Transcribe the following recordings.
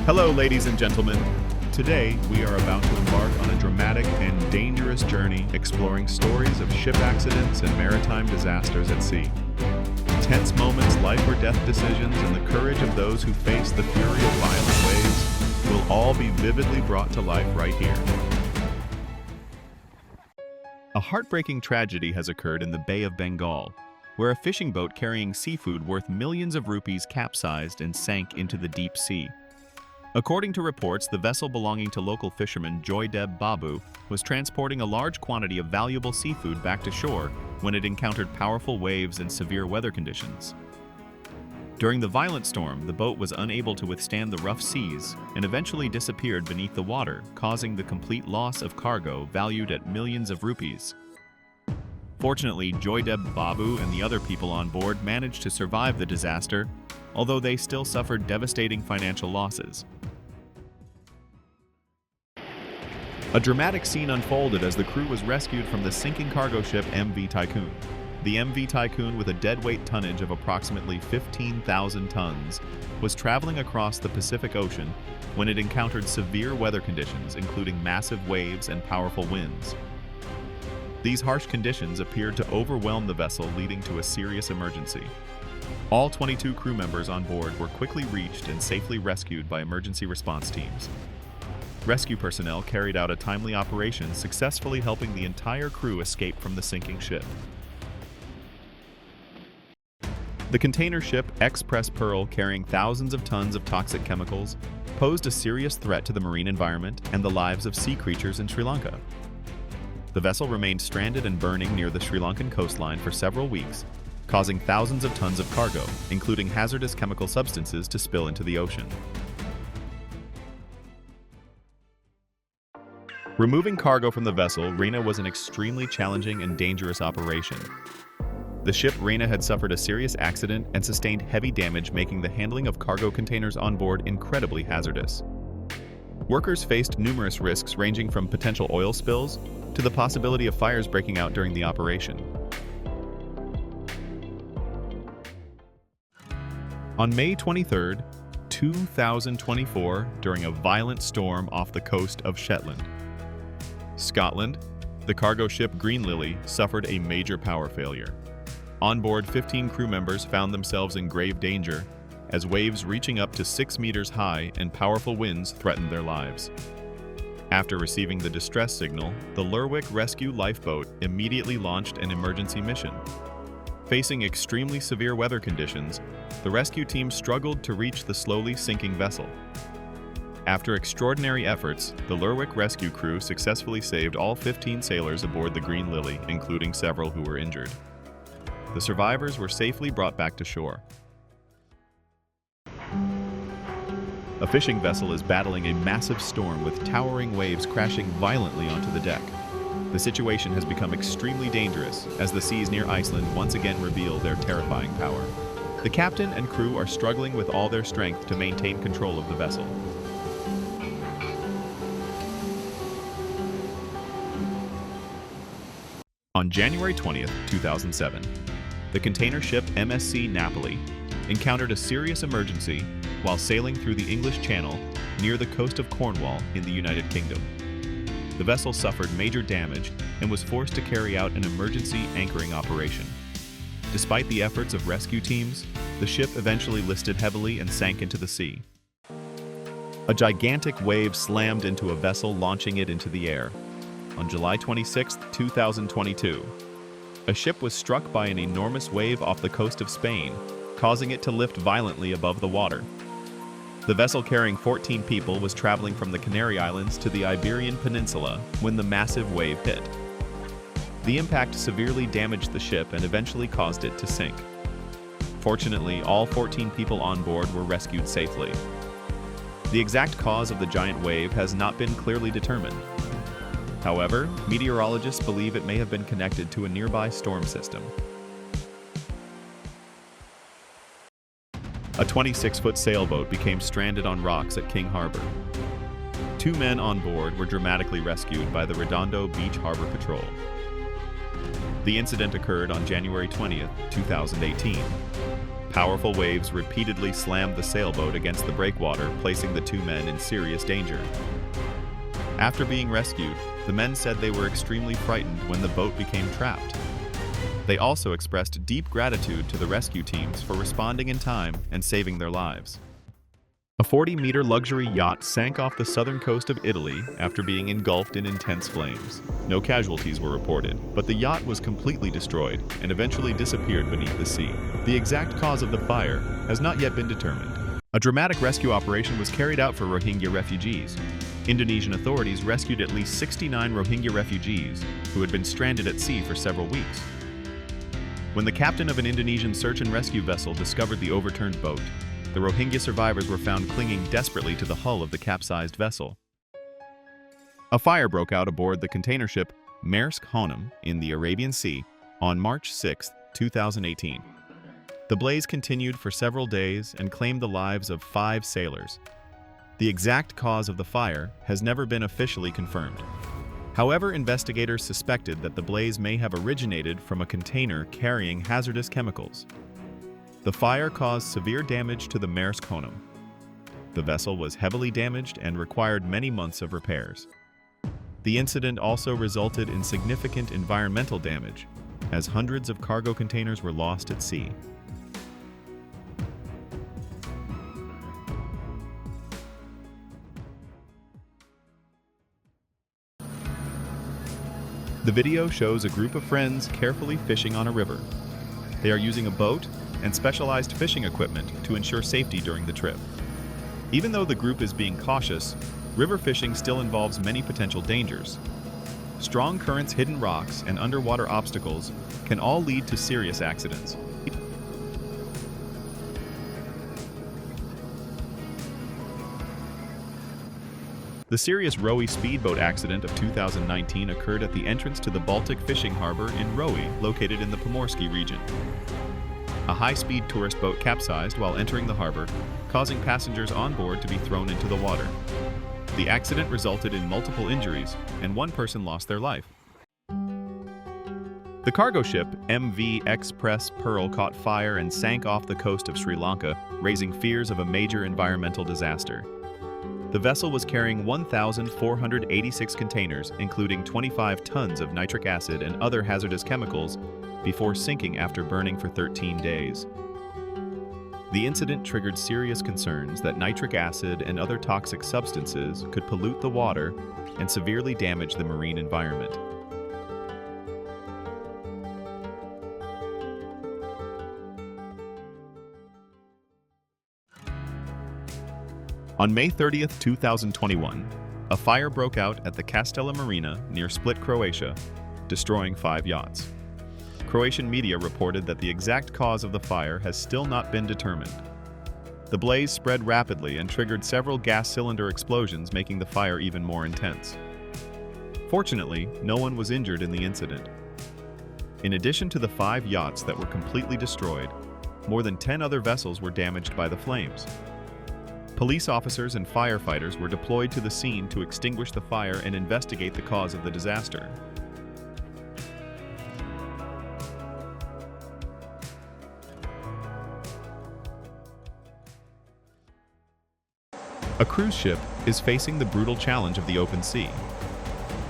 Hello, ladies and gentlemen. Today, we are about to embark on a dramatic and dangerous journey exploring stories of ship accidents and maritime disasters at sea. Tense moments, life or death decisions, and the courage of those who face the fury of violent waves will all be vividly brought to life right here. A heartbreaking tragedy has occurred in the Bay of Bengal, where a fishing boat carrying seafood worth millions of rupees capsized and sank into the deep sea. According to reports, the vessel belonging to local fisherman Joydeb Babu was transporting a large quantity of valuable seafood back to shore when it encountered powerful waves and severe weather conditions. During the violent storm, the boat was unable to withstand the rough seas and eventually disappeared beneath the water, causing the complete loss of cargo valued at millions of rupees. Fortunately, Joydeb Babu and the other people on board managed to survive the disaster, although they still suffered devastating financial losses. A dramatic scene unfolded as the crew was rescued from the sinking cargo ship MV Tycoon. The MV Tycoon, with a deadweight tonnage of approximately 15,000 tons, was traveling across the Pacific Ocean when it encountered severe weather conditions, including massive waves and powerful winds. These harsh conditions appeared to overwhelm the vessel, leading to a serious emergency. All 22 crew members on board were quickly reached and safely rescued by emergency response teams. Rescue personnel carried out a timely operation, successfully helping the entire crew escape from the sinking ship. The container ship Express Pearl, carrying thousands of tons of toxic chemicals, posed a serious threat to the marine environment and the lives of sea creatures in Sri Lanka. The vessel remained stranded and burning near the Sri Lankan coastline for several weeks, causing thousands of tons of cargo, including hazardous chemical substances, to spill into the ocean. Removing cargo from the vessel, Reina, was an extremely challenging and dangerous operation. The ship Reina had suffered a serious accident and sustained heavy damage, making the handling of cargo containers on board incredibly hazardous. Workers faced numerous risks, ranging from potential oil spills to the possibility of fires breaking out during the operation. On May 23, 2024, during a violent storm off the coast of Shetland, Scotland, the cargo ship Green Lily suffered a major power failure. On board, 15 crew members found themselves in grave danger as waves reaching up to 6 meters high and powerful winds threatened their lives. After receiving the distress signal, the Lerwick Rescue Lifeboat immediately launched an emergency mission. Facing extremely severe weather conditions, the rescue team struggled to reach the slowly sinking vessel. After extraordinary efforts, the Lerwick rescue crew successfully saved all 15 sailors aboard the Green Lily, including several who were injured. The survivors were safely brought back to shore. A fishing vessel is battling a massive storm with towering waves crashing violently onto the deck. The situation has become extremely dangerous as the seas near Iceland once again reveal their terrifying power. The captain and crew are struggling with all their strength to maintain control of the vessel. On January 20th, 2007, the container ship MSC Napoli encountered a serious emergency while sailing through the English Channel near the coast of Cornwall in the United Kingdom. The vessel suffered major damage and was forced to carry out an emergency anchoring operation. Despite the efforts of rescue teams, the ship eventually listed heavily and sank into the sea. A gigantic wave slammed into a vessel, launching it into the air. On July 26, 2022, a ship was struck by an enormous wave off the coast of Spain, causing it to lift violently above the water. The vessel, carrying 14 people, was traveling from the Canary Islands to the Iberian Peninsula when the massive wave hit. The impact severely damaged the ship and eventually caused it to sink. Fortunately, all 14 people on board were rescued safely. The exact cause of the giant wave has not been clearly determined. However, meteorologists believe it may have been connected to a nearby storm system. A 26-foot sailboat became stranded on rocks at King Harbor. 2 men on board were dramatically rescued by the Redondo Beach Harbor Patrol. The incident occurred on January 20th, 2018. Powerful waves repeatedly slammed the sailboat against the breakwater, placing the two men in serious danger. After being rescued, the men said they were extremely frightened when the boat became trapped. They also expressed deep gratitude to the rescue teams for responding in time and saving their lives. A 40-meter luxury yacht sank off the southern coast of Italy after being engulfed in intense flames. No casualties were reported, but the yacht was completely destroyed and eventually disappeared beneath the sea. The exact cause of the fire has not yet been determined. A dramatic rescue operation was carried out for Rohingya refugees. Indonesian authorities rescued at least 69 Rohingya refugees who had been stranded at sea for several weeks. When the captain of an Indonesian search and rescue vessel discovered the overturned boat, the Rohingya survivors were found clinging desperately to the hull of the capsized vessel. A fire broke out aboard the container ship Maersk Honum in the Arabian Sea on March 6, 2018. The blaze continued for several days and claimed the lives of 5 sailors. The exact cause of the fire has never been officially confirmed. However, investigators suspected that the blaze may have originated from a container carrying hazardous chemicals. The fire caused severe damage to the Maersk Honum. The vessel was heavily damaged and required many months of repairs. The incident also resulted in significant environmental damage, as hundreds of cargo containers were lost at sea. The video shows a group of friends carefully fishing on a river. They are using a boat and specialized fishing equipment to ensure safety during the trip. Even though the group is being cautious, river fishing still involves many potential dangers. Strong currents, hidden rocks, and underwater obstacles can all lead to serious accidents. The serious Roe speedboat accident of 2019 occurred at the entrance to the Baltic fishing harbor in Roe, located in the Pomorskie region. A high-speed tourist boat capsized while entering the harbor, causing passengers on board to be thrown into the water. The accident resulted in multiple injuries, and one person lost their life. The cargo ship MV Express Pearl caught fire and sank off the coast of Sri Lanka, raising fears of a major environmental disaster. The vessel was carrying 1,486 containers, including 25 tons of nitric acid and other hazardous chemicals, before sinking after burning for 13 days. The incident triggered serious concerns that nitric acid and other toxic substances could pollute the water and severely damage the marine environment. On May 30, 2021, a fire broke out at the Castella Marina near Split, Croatia, destroying 5 yachts. Croatian media reported that the exact cause of the fire has still not been determined. The blaze spread rapidly and triggered several gas cylinder explosions, making the fire even more intense. Fortunately, no one was injured in the incident. In addition to the 5 yachts that were completely destroyed, more than 10 other vessels were damaged by the flames. Police officers and firefighters were deployed to the scene to extinguish the fire and investigate the cause of the disaster. A cruise ship is facing the brutal challenge of the open sea.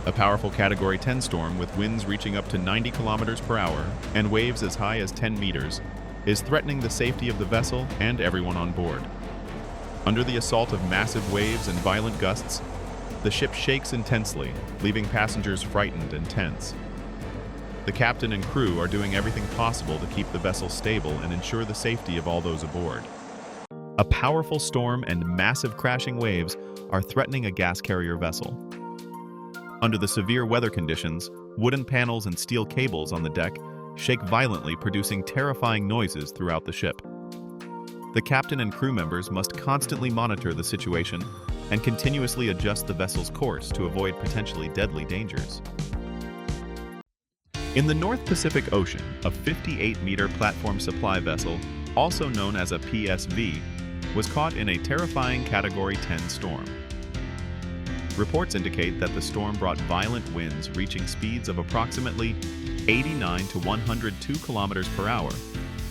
A powerful Category 10 storm with winds reaching up to 90 kilometers per hour and waves as high as 10 meters is threatening the safety of the vessel and everyone on board. Under the assault of massive waves and violent gusts, the ship shakes intensely, leaving passengers frightened and tense. The captain and crew are doing everything possible to keep the vessel stable and ensure the safety of all those aboard. A powerful storm and massive crashing waves are threatening a gas carrier vessel. Under the severe weather conditions, wooden panels and steel cables on the deck shake violently, producing terrifying noises throughout the ship. The captain and crew members must constantly monitor the situation and continuously adjust the vessel's course to avoid potentially deadly dangers. In the North Pacific Ocean, a 58-meter platform supply vessel, also known as a PSV, was caught in a terrifying Category 10 storm. Reports indicate that the storm brought violent winds reaching speeds of approximately 89 to 102 kilometers per hour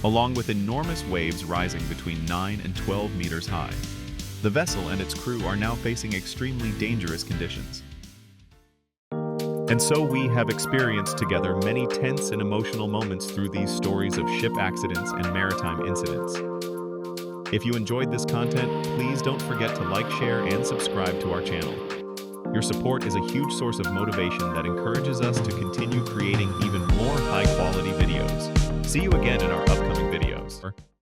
along with enormous waves rising between 9 and 12 meters high. The vessel and its crew are now facing extremely dangerous conditions. And so we have experienced together many tense and emotional moments through these stories of ship accidents and maritime incidents. If you enjoyed this content, please don't forget to like, share, and subscribe to our channel. Your support is a huge source of motivation that encourages us to continue creating even more high-quality videos. See you again in our upcoming videos.